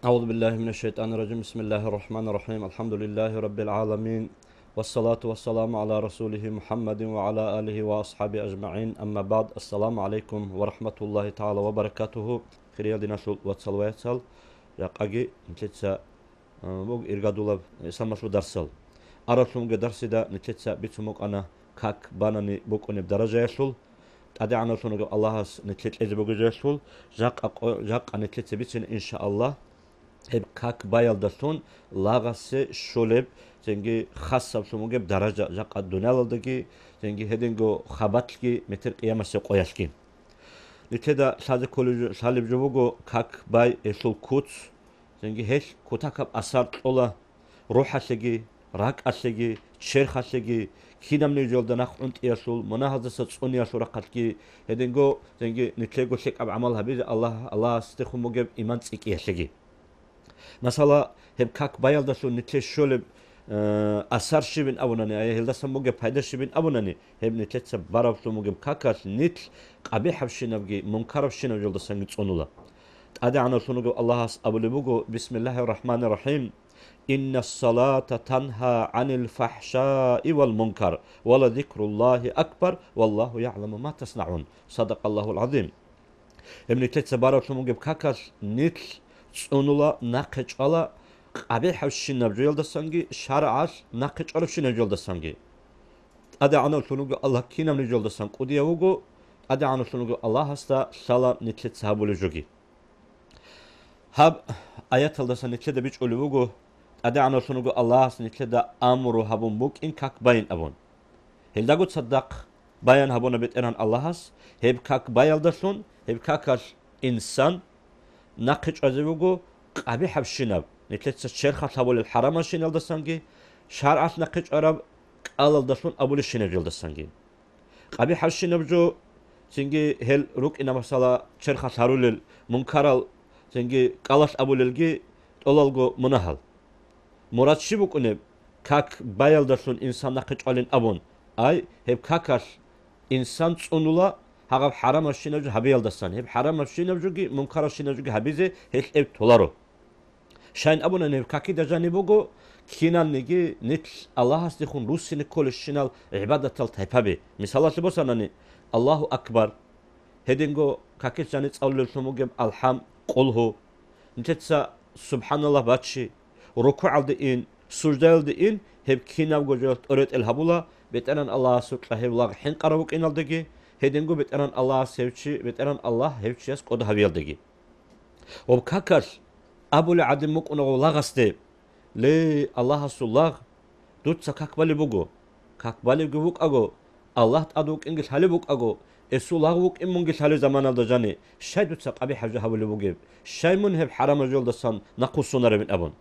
أعوذ بالله من الشيطان الرجيم. بسم الله الرحمن الرحيم. الحمد لله رب العالمين، والصلاة والسلام على رسوله محمد وعلى آله وأصحابه أجمعين. أما بعد، السلام عليكم ورحمة الله تعالى وبركاته. خير دينا شو واتسال يا قاجي نتلتسا بوغ إرغادولا سامسو درسل أرسلم درس دا نتلتسا بيتسموك أنا كاك باناني بوكوني بدرجة يسول أدي عنا سونو الله نتلت إز بوغ يسول جاق نتلتسا بيتسن إن شاء الله هب كاك баялдалъун лагасе щолеб зенги хасаб сумуге даража жаqa дуналдagi зенги хединго хабатки метр қиямасе қояшки нитеда сазе коллеж салиб жобуго как бай эсул куц зенги хел кутакап асар тола рухасеги ракасеги черхасеги кинамни жолданах унтиясул монахазаса цуниасу рақатки хединго зенги нитлего секаб амал хабиз аллах стихумуге иман цикиясеги مثلا هب كاك баялдалъун نتلي щолеб أثر شبين أبوناني أيه هلدا سموجي فايدة شبين أبوناني هب نتلي تبارب سموجي كاكاس نتل قبيح بشينبجي منكر بشينب جلد سنجت صنولا أدي عنا سنوجي الله أبولي بوجو بسم الله الرحمن الرحيم إن الصلاة تنهى عن الفحشاء والمنكر ولذكر الله أكبر والله يعلم ما تصنعون صدق الله العظيم هب نتلي تبارب سموجي كاكاس نتل صنولا ناقشالا قبيح بشينب جلد سنجي شرعاش ناقشالا بشينب جلد سنجي أدي عنا سنوجي الله كينام نجلد سنج قديا وجو أدي عنا سنوجي الله هستا سلا نتلي تسابولي جوجي هب آيات الدسان نتلي دا بيش أولي وجو أدي عنا سنوجي الله هست نتلي دا أمرو هبون بوك إن كاك باين أبون هل دا قد صدق باين هبون بيت إران الله هست هب كاك баялдалъун هب كاكاش إنسان ناقش أزوجو قبيح بشينب نتلت الشرخة أبول الحرام شينل دسانجي شرعة ناقش عرب قال دسون أبول الشينل جل دسانجي قبيح بشينب جو سنجي هل روك إن مثلا شرخة هارول المنكرال سنجي قالش أبول الجي طلالجو منهل مراد شبك إنه كاك баялдалъун إنسان ناقش علين أبون أي هب كاكاش إنسان صنولا هاغب حرام الشينجو هبيل دستان هب حرام الشينجوغي منكر الشينجوغي هبيزه هيك اب تولارو شاين ابونا نيب كاكي دجاني بوغو كينان نيجي نت الله استخون روسين كل الشنال عبادة التهبابي مثلا سبوساناني الله اكبر هدينغو كاكي جاني تصاول سموغم الحم قولهو نتسا سبحان الله باتشي ركوع الدين سجدة الدين هب كيناو جوجوت اوريت الهبولا بيتنان الله سبحانه وتعالى حين قراوك انالدغي هيدنگو بتران الله سيوچي بتران الله هيوچيس قد هبيلدگي وبكاكر ابو العدم مقنو لاغسته لي الله سولغ دوت سكاكبالي بوغو كاكبالي بوغ اغو الله تادوك انگل حالي بوغ اغو اسولغ بوغ امونگل حالي زمان الدجاني شاي دوت سقابي حاجه حبلي بوغ شاي من هب حرام جولدسان نقصونر من ابون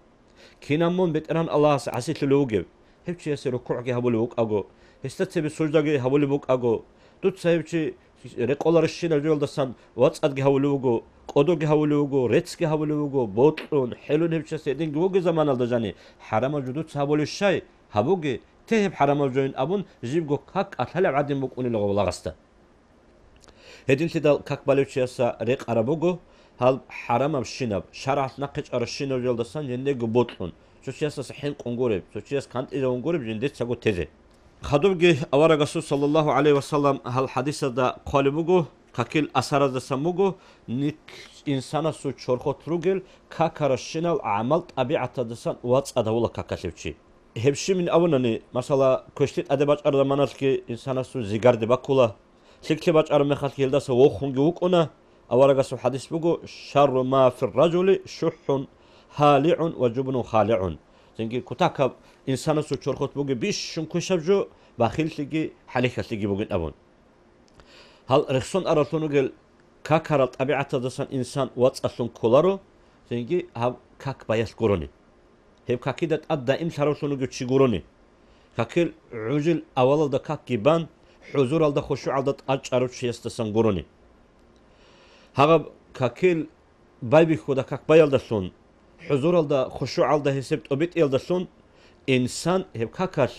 كينامون بتران الله عسيت لوغ هيوچيس ركوعگي حبلي بوغ اغو هستتبي سجدگي حبلي بوغ اغو دوت سايبچي ريقولار شينل جولدسان واتسادگي حبلي بوغو قدوگي حبلي بوغو ريتسگي حبلي بوغو بوتلون حلون هيوچيس يدنگي بوغ زمان الدجاني حرام جودوت حبلي شاي حبوغي تهب حرام جوين ابون جيبگو كاك اتهل عدم بوغوني لغو لاغستا هدين تدال كاك بالوچيسا ريق عربوغو هل حرام شينب شرعت نقش ارشينل جولدسان يندگو بوتلون چوچيسا حين قنگورب چوچيس كانت اذا قنگورب جندت سگو تيزه خدوبگي اوارا رسول صلى الله عليه وسلم هل حديث دا قالبوغو كاكيل اثر دا سموغو نيت انسان سو چورخوتروگل كاكارشينال عمل طبيعه دسان واتس ادولا كاكاشيبچي هبشي من اوناني مثلا كشتيت ادباچ ارماناسكي انسان سو زيگار دي باكولا سيكلباچ ارمخات يلداس وخونگي وقونا اوارا رسول حديث بوغو شر ما في الرجل شح هالع وجبن خالع زنگي كوتاكا انسان سو چورخوت بوغي بيش شون كوشابجو باخيلتيگي حليكاتيگي بوغن ابون هل رخصون اراتونوگل كاكارال طبيعه دسان انسان واتس اسون كولارو زنگي هاب كاك بايس كوروني هب كاكيدات ادا ام شاروسونوگو چيگوروني كاكيل عجل اول دا كاك گيبان حضور алда خشوع алда اچارو چيستسان گوروني هاغ كاكيل بايبي خودا كاك بايلدسون حضور алда خشوع алда حسبت اوبيت يلدسون انسان هب كاكاش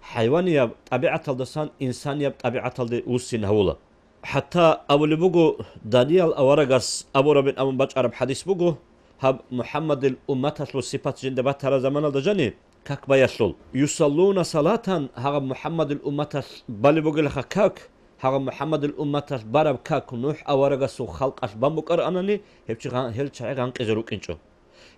حيوان ياب طبيعه الدسان انسان ياب طبيعه الد وسين هولا حتى أولي بوغو دانيال أورغاس أبو ربين أمون باج عرب حديث بوغو هب محمد الأمة الصفات جند بتر زمان الدجاني كك بيسول يصلون صلاة هغ محمد الأمة بالي بقول كك هغ محمد الأمة برب كك نوح أورجا سو خلق أشبام بقر أنني هل شيء عن كجروك إنشو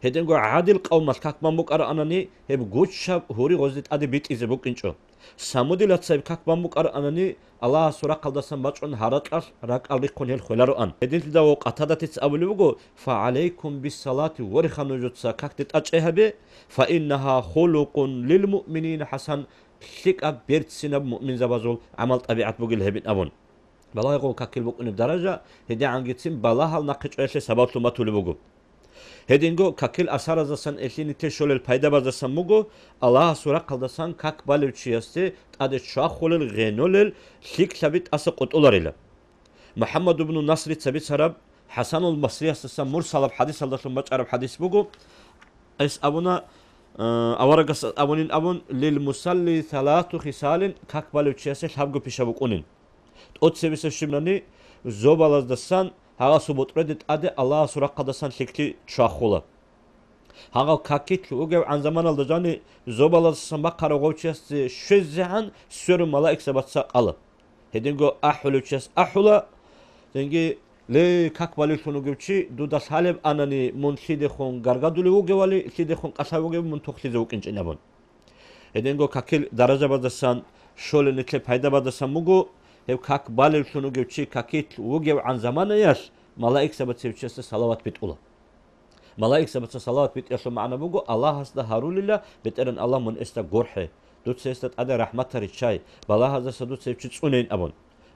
هدين جو عادل قوم كك بام بقر أنني هب جوش شاب هوري غزت أدي بيت إذا بق إنشو سامودي لاتسايب كك بام بقر أنني الله سورة قلدسان بچون هرقر راك ألي كونيل خلارو أن هدين تدا وقتادة تتسأولي بقو فعليكم بالصلاة ورخانو جوتسا كك تتأجئها بي فإنها خلق للمؤمنين حسن شيك أب بيرت سنب مؤمن زبازول عمل طبيعة بقول هبين أبون بلا يقول كاكل بقون بدرجة هدي عن جتسين بلا هل ناقش عيش سبب لما تولي بقو هدينغو كاكل أسار زسان إلين تشول الفايدة بزسان مقو الله سورة قلدسان كاك بالوشيستي تأدي شاخول الغينول شيك ثابت أسقط أولاريلا محمد بن نصر ثابت سرب حسن البصري سسان مرسل بحديث الله ثم عرب حديث بقو اس أبونا أورجس أبونين أبون للمصلي ثلاث خصال كاك بالوشيستي حبقو بيشابقونين تقول سبيس الشمناني زوبالاز دسان هاغا سبوت ردت أدي الله سورة قدسان شكلي شاخولا هاغا كاكيت لوغيو عن زمان الدجاني زوبالاز سنبقى رغوشيس شزعان سور ملايك سبات ساقالا هدينغو أحولوشيس أحولا دينغي لي كاك بالي سنوغيوشي دودا سالب أناني من سيدي خون غرغادولي وغيوالي سيدي خون قصا وغيو من توخلي زوكينش إنابون هدينغو كاكيل درجة بدسان شول نتلي فايدة بدسان مغو هب كاك بالي سنوغيوشي كاكيت وغيو عن زمان ياش ملايك سبات سيوشيس صلوات بيت أولا ملايك سبات صلوات بيت يشو معنا بغو الله هستا هارول الله بترن الله من استا غورحي دوت سيستات أدى رحمة ريتشاي بلا هذا سدوت سيبشي تسونين أبون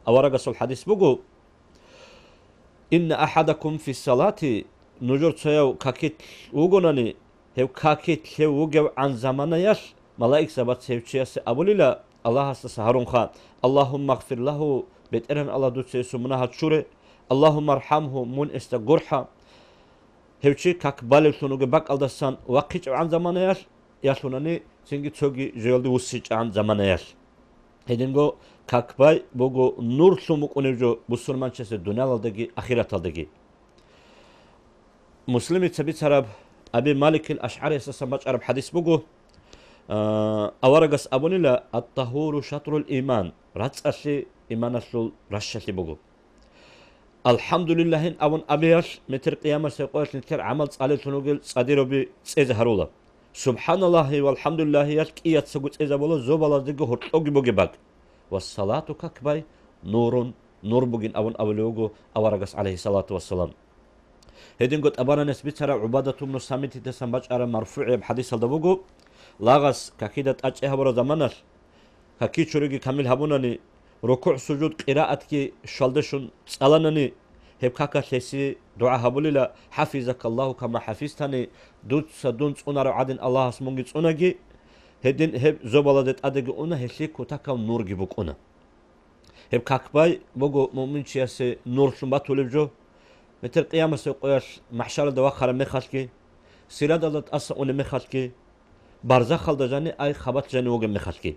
أورغس الحديث بغو إن أحدكم في الصلاة نجور تسيو كاكيت وغناني هب كاكيت هب وغيو عن زمان ياش ملايك سبات سيوشيس أبول الله الله هستا سهرون خان اللهم اغفر له بترن الله دوت سيسو منها تشوري اللهم ارحمه من استا غورحا هوچی کاک بالل سونوگه باک aldassan وقیچ عن زمانه یاش یاشونانی سینگی چوگی جیلدی وسیچ عن زمانه یاش هدینگو کاک بای بوگو نور سومuk unevjo musulmançesi dünyaldagi ahiretaldagi muslimi tabi tarab abi malik el-ash'ari samaç arab hadis bugu awaragas abonila at-tahuru shatrul iman ratsasi imanasul rashati bugu الحمدلله أبون أبيش متر قيامة سيقولش نتر عمل على تنوجل صديرو بإزهرولا سبحان الله والحمد لله يش كيات سقط إزبولا زوبالا دقو هرتوجي بوجي باك والصلاة ككباي نور بوجين أبون أولوجو أورجس عليه الصلاة والسلام هدين قد أبانا نسبت ترى عبادة من السامت تسمى على مرفوع بحديث الدبوجو لاغس ككيدة أجه برا زمانش ككيد شريك كامل هبوناني ركوع سجود قراءة كي شالدشون سألنني هب كاكا شيسي دعاء هبوليلا حفظك الله كما حفظتني دوت سدون تسونا عدن الله اسمونجي تسوناجي هدين هب زوبالادت أدقي أنا هشيك وتاكا نور جيبوك أنا هب كاكباي بوغو مؤمن شياسي نور شمبات ولبجو مثل قيامة سيقوياش محشر دواخر مخالكي سيراد الله تأسا أنا مخالكي بارزاخ الدجاني أي خبات جاني وغم مخالكي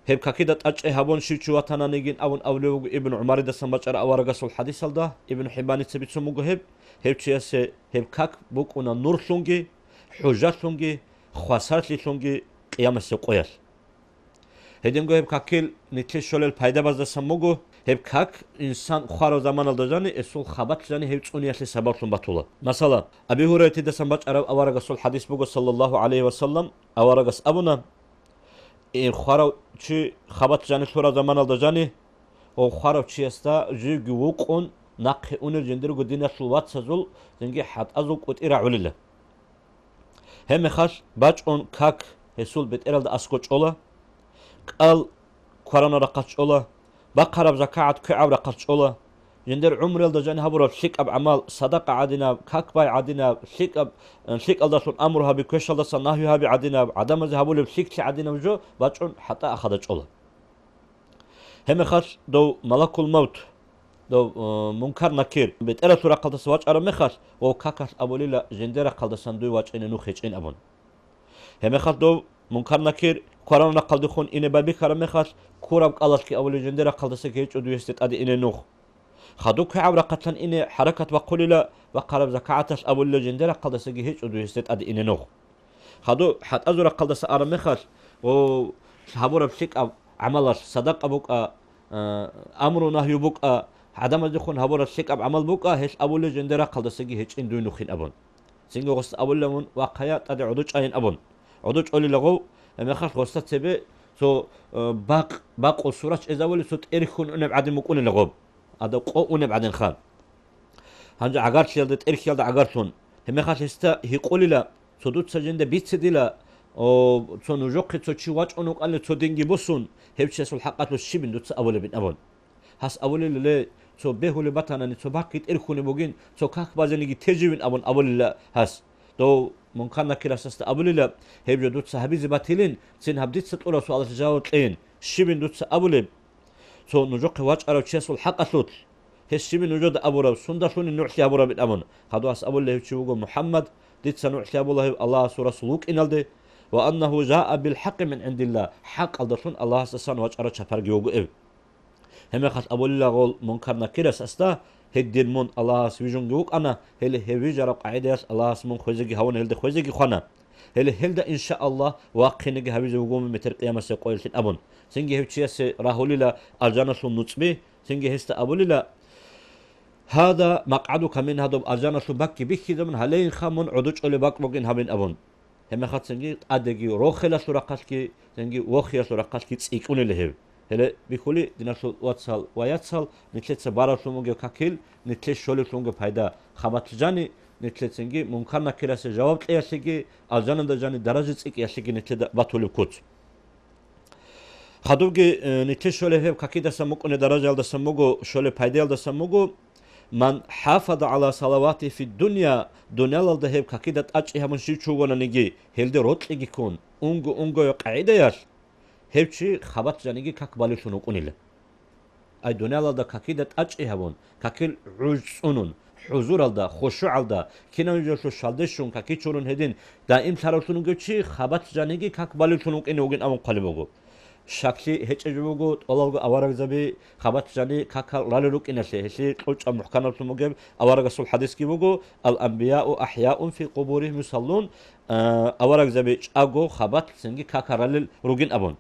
هب كاكيدات أجئ هبون شيشواتانا نيجين أون أولوغ ابن عمر دسان بچار أورغس الحديث الدا ابن حباني تسبيت سموغو هب چياسي هب كاك بوك أنا نور شونجي حجات شونجي خواسارت لي شونجي قيامة سيقوياش هدينغو هب كاكيل نتلي شولل پايدا باز دسان موغو هب كاك إنسان خوارو زمان الدجاني اسول خبات جاني هب چونياشي سبب شون بطولا مثلا أبي هريرة دسان بچار أورغس الحديث موغو صلى الله عليه وسلم أورغس أبونا این خواهر چی خبات جانی شورا زمان الدجانی او خواهر چی استا جی گوق اون نقه اون جندر گدینه شلوات سزول زنگی حد ازو کت ایرعولیله هم خش باج اون کاک هسول بيت ارل اسکوچ اولا قال قرآن رقص اولا بقرب زکات کعب رقص اولا جندر عمر الدجاني هبرو شيك اب عمال صدقه عدنا كاك باي عدنا شيك الدسون امرها بكش الدسون نهيها بعدنا عدم ذهبوا بشيك عدنا وجو باچون حتى اخذت اولا هم خاص دو ملك الموت دو منكر نكير بتقرا سوره قدس واج ار مخاص و كاكاس ابوليلا جندر قدسان دو واج ان نو خيچين ابون هم خاص دو منكر نكير قرآن نقل دخون ان بابي كرم مخاص كورب قالت كي اول جندر قدس كيچ دو است ادي ان نو خدوك عبر قتلن إني حركة وقولي لا وقرب زكاعتش أبو اللي جندرة قلدس هيج أدو يستيت أدي إني نوخ خدو حت أزور قلدس أرمخش و هبور بشيك عملش صدق أبوك أمر نهي بوك عدم دخون هبور الشيك عمل بوك هيش أبو اللي جندرة قلدس هيج إن دون نخين أبون سينغو غست أبو اللي واقعيات أدي عدوش أين أبون عدوش أولي لغو مخش غست تبي سو باق الصورة إذا ولي سو تأريخون أنا بعد مكون لغوب هذا قوة بعدين خان هنجا عقارش يلد تأريخ يلد عقارشون هم خاش هستا هيقولي لا سودوت سجنده بيت سديلا او سو نجوقي سو تشي واج أنو قال سو دينجي بوسون هبش سو الحقات والشيبن دوت أول بين أبون هس أول اللي سو بيهو اللي بطانا سو باقي تأريخوني بوجين سو كاك بازنيجي تجي من أبون أول لا هس تو منكرنا كلا سست أول لا هبج دوت صحابي زباتيلين سين هبديت ستقول سؤال تجاوب تين شيبن دوت أول سو نجوقي واج أرو تشي سو الحقات لوت هسي من وجود أبو رب سندشون النوع أبو رب الأمن هذا أس أبو الله يشوفه محمد ديت سنوع أبو الله سورة سلوك إن الدي وأنه جاء بالحق من عند الله حق الدشون الله سبحانه وتعالى شفر جوجو إب هم خاص أبو الله قول منكرنا كرس أستا هدين من الله سويجون جوك أنا هل هوي جرب قاعدة الله اسمه خوزجي هون هل خوزجي خنا هل إن شاء الله واقعنا هوي جوجو من متر قيامة سيقول أبون سنجي هوشيا راهولي لا أرجانا سون نصبي سنجي هست أبو الله هذا مقعدك من هذا أجانا سباكي بيكي من هلين خامون عدوش اللي باك بوجين هبين أبون هم خد سنجي أدقي روخلا سرقاسكي سنجي وخيا سرقاسكي تسيكون اللي هب هلا بيقولي دينا سو واتسال وياتسال نتلت سبارة سموجي كاكيل نتلت شولي سموجي فايدا خبات جاني نتلت سنجي ممكن كراس جواب تياسيجي أجانا دجاني درجة تسيك ياسيجي نتلت باتولي كوت خدوجي نتلت شولي هب كاكيدا سموك أن درجة دا سموجو شولي فايدا دا سموجو من حافظ على صلواته في الدنيا دنيا للذهب كاكيدة أجئها من شيء ونجي هل دي روت لجي كون أنجو يقعد ياش هبشي خبط جانيجي كاكبالي شنو كونيله أي دنيا للذا كاكيدة أجئها بون كاكيل عجسونون حضور الدا خشوع الدا كنا نجلسو شالدشون كاكي چورون هدين دائم سارسونو گچي خبط جانيجي كاكبالي شنو كوني وگين أمون قلبوگو شكلي هيك أجوبو أولو أوارق زبي خبط جاني كاكال رالوك إنسي هسي قلت محكمة المجيب أوارق سول حديث كي بوجو الأنبياء أحياء في قبورهم يصلون أوارق زبي أجو خبط سنجي كاكال روجين أبون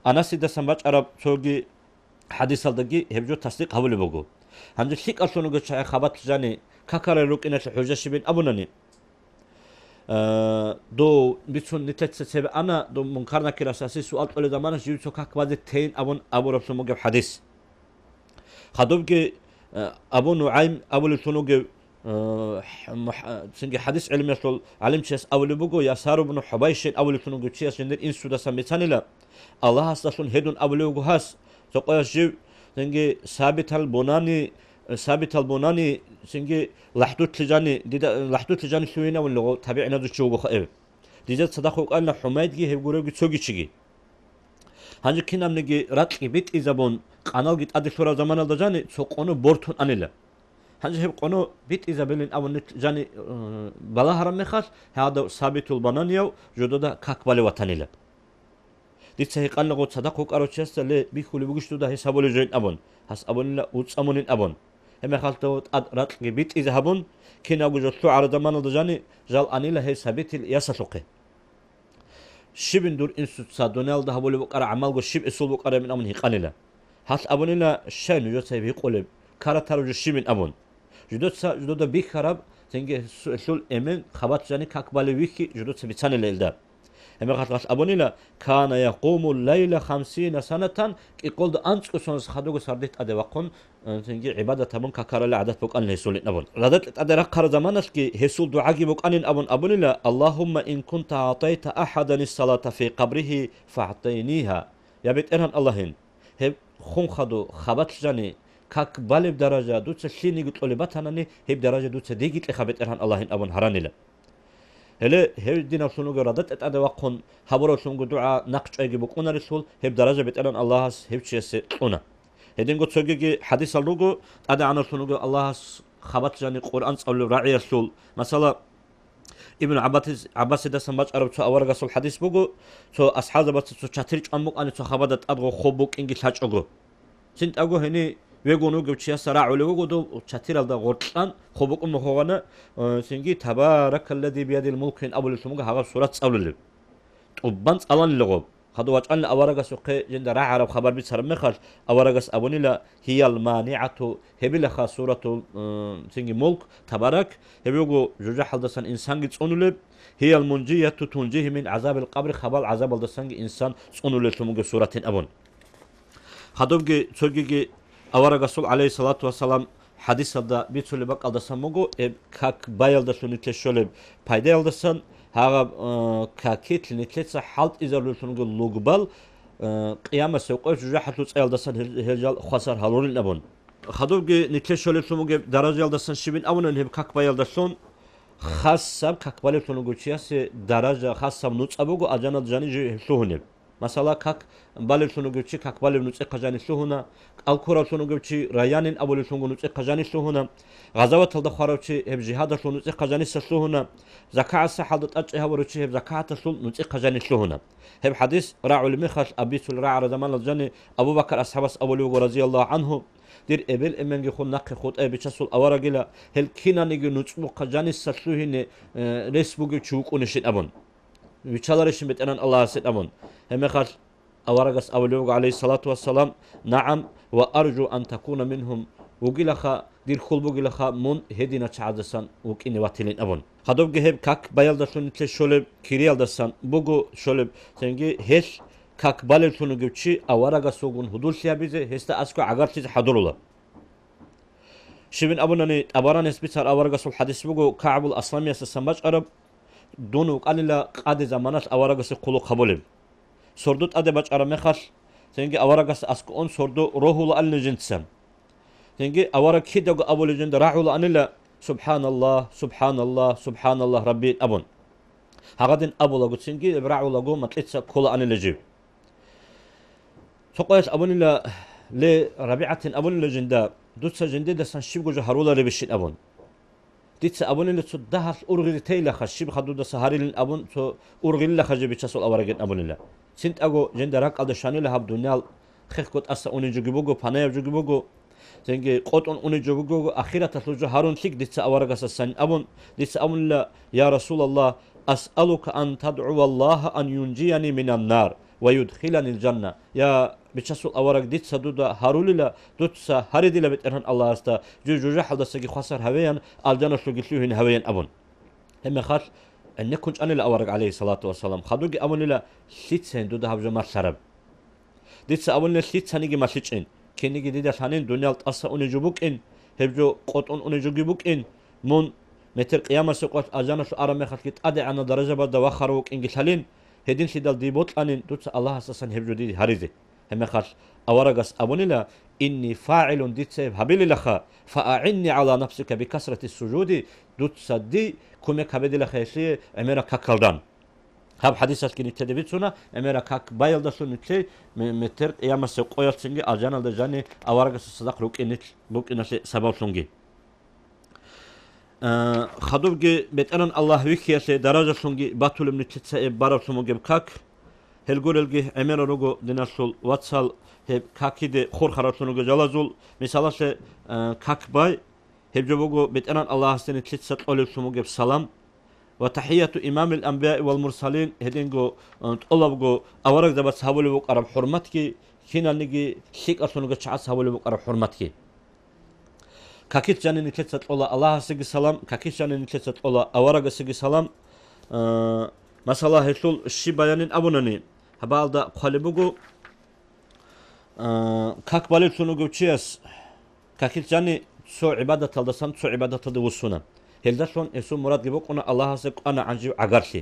أنا سيدا سمبات عرب توجي حديث الدقي هبجو تصديق هولي بوجو هنجي شيك أصلو نجوا خبط جاني كاكال روك إنسي حجة شبين أبونني دو بيتون نتلت سبب أنا دو منكرنا كلا أساسي سؤال قل زمان جيبتو كاك بعد تين أبو رسول مجيب حديث خدوب كي أبو نعيم أبو لتونوجي سنجي حديث علم يصل علم شيء أبو لبوجو يسار بن حبيش أبو لتونوجي شيء سندر إن سودا سميتاني لا الله استشون هدون أبو لبوجو هاس تقول جيب سنجي ثابت البناني سنجي لحدود تجاني ديدا لحدود تجاني شوينا ولا تابعنا ذو شو بخير ديدا صدقوا قالنا حمايد جي هيقولوا جي تسوقي شيء هنجي كنا منجي راتلي بيت إذا بون قناة جت أدي صورة زمان الدجاني سوقونه بورتون أنيلا هنجي هيب قناة بيت إذا بلين أو نت جاني بلا هرم مخاص هذا ثابت البنانيو جدودا كاكبالي وطنيلا ديت سهي قالنا قد صدقوا قالوا تشست اللي بيخولي بقشتو ده حسابه لجين أبون حس أبون لا وتصامونين أبون هم خالتو راتلي بيت إذا هبون كنا وجدتو على زمان الدجاني جال أنيلا هي ثابت الياسسوقي شبن دور إنسو تصادونال ده هبولي بقرا عمال جو شب إسول بقرا من أمن هيق أنيلا حس أبونيلا شين يجوت سايب يقولب كارا تارو جو شبن أبون جدود بيك خراب تنجي سول إمن خبات جاني كاكبالي ويكي جدود سبيتاني لإلدا هم خاطر أبونيلا كان يقوم الليل 50 سنة يقول ده أنسكو سونس خدوغو سرديت أدواقون تنجي عبادة تبون كاكارا لعدت بوك أن هيسولين أبون لعدت أدراقار زمانس كي هيسول دعاقي بوك أن أبون أبونيلا اللهم إن كنت أعطيت أحدا الصلاة في قبره فأعطينيها يا بيت إرهن اللهين هب خون خدو خبات جاني كاك بالب درجة دوتس شيني قلت لي باتانني هب درجة دوتس ديجيت لخبت إرهن اللهين أبون هرانيلا هلا هب دينا سونو جرادت أدواقون هبرو سونو دعاء نقش أيجي بوك أنا رسول هب درجة بيت إرهن الله هب شيء أنا هدين قلت سوجي حديث اللوجو أدا عنا سنوجو الله خبط جاني القرآن أو راعي رسول مثلا ابن عباس ده سماج عرب تو أورجا سول حديث بوجو تو أصحاب بس تو شاتريج أمك أنا تو خبطت أبغى خوبك إنجي تاج أجو سنت أجو هني ويقولوا قبتشي سرع ولا وقولوا شاتير الدا غرطان خبوك مخوانا سنجي تبارك الذي بيد الملك أبو لسموك هذا سورة أولي وبنت ألان لغوب خدوا وجعلنا أورقة سوق جند راح عرب خبر بيصير مخال أورقة أبوني لا هي المانعة هبي لها سورة سنجي ملك تبارك هبي يقول جوجا حدثان إنسان جت هي المنجية تنجيه من عذاب القبر خبر عذاب الدسان إنسان أنولب سموك سورة أبون خدوب جي ترجي أورقة سول عليه الصلاة والسلام حديث هذا بيتسولي بق الدسان موجو كاك بايل دسون تشولب بايدل الدسان هذا كاكيت لنتلتس حالت إذا رسولك لوجبال قيامة سوقش جحت لتسأل دسان هجال خسر هالورين أبون خدوب جي نتلتس شولب سموك درجة الدسان شبين أبون إنهم كاك بايل دسون خاصة كاك بايل سموك شياس درجة خاصة نوت أبوجو أجانا جاني سهونب مثلا كاك بالي سونوغوتشي كاك بالي نوتسي قجاني سوهنا الكورا سونوغوتشي ريانين أبولي سونغو نوتسي قجاني سوهنا غزوة الدخاروتشي هب جهاد سونوتسي قجاني سوهنا زكاة السحادة أجها وروتشي هب زكاة سون نوتسي قجاني سوهنا هب حديث راعو المخش أبي سول راع رزمان الجاني أبو بكر أصحاب أبولي رضي الله عنه دير إبل إمنجي خون نقي خود أبي تشسول أورجلا هل كنا نيجي نوتسو قجاني سوهنا رسبوجي تشوك ونشيد أبون ويشالرش بتأنن الله سيد أمون هم خال أورجس أولوج عليه الصلاة والسلام نعم وأرجو أن تكون منهم وجلخا دير خلبو جلخا من هدينا تعدسان وكإني واتلين أبون خدوب جهب كاك بايل دسون تشولب كريال دسان بوجو شولب سنجي هش كاك بالل سونو جبتشي أورجس سوغون هدول سيابيزه هستا أسكو عقارتي حضرولا شبين أبونني أباران إسبيتار أورجس الحديث بوجو كعب الأسلامي سسماج عرب دونو قاللا قاد زمانات أورجس قلو قبولم سردوت أدبج أرمخش سنجي أورجس أسكون سردو روحو لألنجنتسم سنجي أورج كيدو أبو لجند راحو لأنلا سبحان الله سبحان الله سبحان الله ربي أبون هغدين أبو لغو سنجي راحو لغو مطلتسا كل أنلجيب سقويس أبون لا لربيعة أبون لجندا دوتسا جندي دسان شيبغو جهرولا ربشين أبون ديتس أبون اللي تصدها أورغي تيلا خشيب خدود سهارين أبون تو أورغي لا خجي بيتشاسول أورجين أبون الله سنت أجو جندراك على شاني لهاب دنيال خير كوت أسا أوني جوجبوجو بانيا جوجبوجو زنجي قط أوني جوجبوجو أخيرا تسلوجو هارون سيك ديتس أورجاس السن أبون ديتس أبون لا يا رسول الله أسألك أن تدعو الله أن ينجيني من النار ويدخلني الجنة يا بتشاسول أورج ديتس دودا هارولي لا دوتسا هاريدي لا بترهن الله استا جوجو حدا سجي خسر هويان الجنة سجلتلوهن هويان أبون هم خاص أن كنت أنا الأورج عليه الصلاة والسلام خدوجي أبون لا سيتسين دودا هبجو ما شرب ديتس أبون لا سيتساني ما سيتشين كنيجي ديدا ثانين دنيا تأسا أوني جوبوك إن هبجو قط أوني جوجبوك إن من متر قيامة سقط أجانا سو أرمي خلقت أدي عنا درجة بعد وخروك إنجلالين هدين سيدال ديبوت أنين دوتس الله أساسا هبجو دي هاريزي هم خاص أورجس أبون لا إني فاعل ديتس هبيل لخا فأعني على نفسك بكثرة السجود دوتس دي كوميك هبدي لخيسي عمرك كالدان هاب حديثات كني تدبيتسونا عمرك كاك بايل دسون نتلي متر ياما سقويل سنجي أجانال دجاني أورجس الصدق لوك إنسي سبب سنجي خدوبجي بتأنن الله ويكيسي درجة سنجي باتول من تتسا بارب سموجي بكاك هلقوللجي عمر روجو ديناسول واتسال هب كاكي دي خور خراب سنوجي جلازول مثلا سه كاك باي هب جبوجو بتأنن الله سنة تتسا تقول سموجي بسلام وتحية إمام الأنبياء والمرسلين هدينجو تقولبجو أورق دبس هولي بوك أرب حرمتكي هنا نيجي شيك أصلنجو شعس هولي بوك أرب حرمتكي كاكيت جاني نتلتسا تقول الله سيجي سلام كاكيت جاني نتلتسا تقول أورق سيجي سلام مثلا هسول الشي بيانين أبونني هبالدا قالبوجو كاك بالي سونوجو تشيس كاكيت جاني سو عبادة تلدسان سو عبادة تدوسونا هلدسون اسو مراد جبوك أنا الله سيك أنا عنجي عقارشي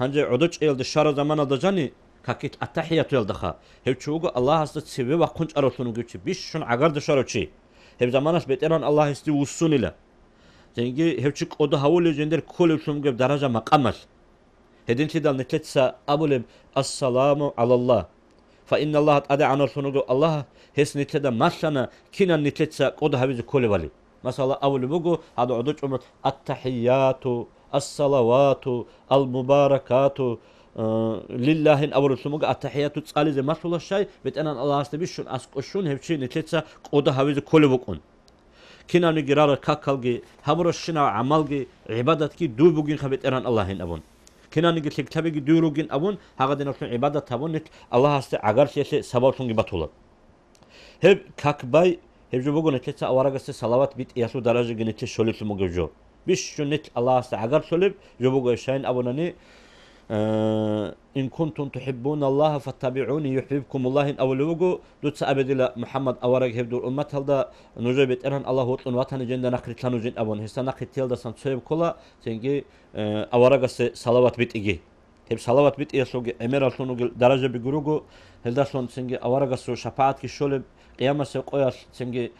هنجي عدوش إلد الشارع زمان الدجاني كاكيت التحية يلدخا هبشوجو الله سيك سيبي وقنج أرسونوجو تشي بيشون عقار دشارو تشي هب زمانش بيتران الله استي وسوني لا زنجي هبشك أودا هولي جندر كل سونوجو بدرجة مقامش هدين سيدال نتلتسا أبولب السلام على الله فإن الله أدعى عن رسولنا الله هس نتلدا مثلا كنا نتلتسا قد هبز كل بالي مثلا أول بوجو هذا عدوش التحيات الصلوات المباركات لله أول سموج التحيات تسأل زي ما صلى الشيء بتأنا الله استبيشون أسقشون هبشين نتلتسا قوده هاويز كل بقون كنا نجرار كاكالجي همرشنا عملجي عبادتك دو بقين خبيت أنا الله هن أبون كنا نجي تكتبي دوروجين أبون هذا نفس عبادة تبون الله است عجر شيء سبارتون جبتولد هب كاكباي هب جو بقول نتلتسا أورجس صلوات بيت يسوع درجة جنتي شولي سموجو بيش شنت الله است عجر شولب جو بقول شين أبونني إن كنتم تحبون الله فاتبعوني يحببكم الله أو لوجو دوت أبد محمد أورج هبدو أمة هذا نجيبت أن الله وطن وطن جند نقرت لنا جند أبون هسه نقرت تيل دسان سويب كلا تنجي أورج صلوات بيت إجي هب صلوات بيت إيسوج أمير الصنوج درجة بجروجو هذا صن تنجي أورج شفاعت كشولب قيامة سقياس تنجي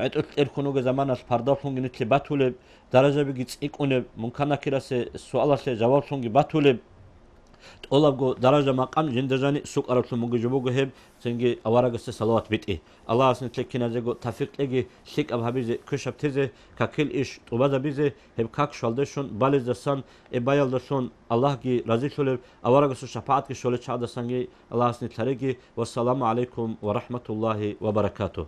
عتقت إركنوج زمان الفرداس هنجي نتلباتولب درجة بيجي إكونه ممكن كده سؤال جواب هنجي باتولب طلب درجة مقام جندجاني سوق أرسل مجيبوجه هب سنجي أوارجس صلوات بيت الله أسنت لك كنا زجو تفق لجي شيك أبها بيزه كشب تزه ككل إيش وبذا بيزه هب كاك شالدشون بالز دسان إبايلدسون الله جي رضي شلب أوارجس شفاعت كشلت شاد سنجي الله أسنت لك والسلام عليكم ورحمة الله وبركاته.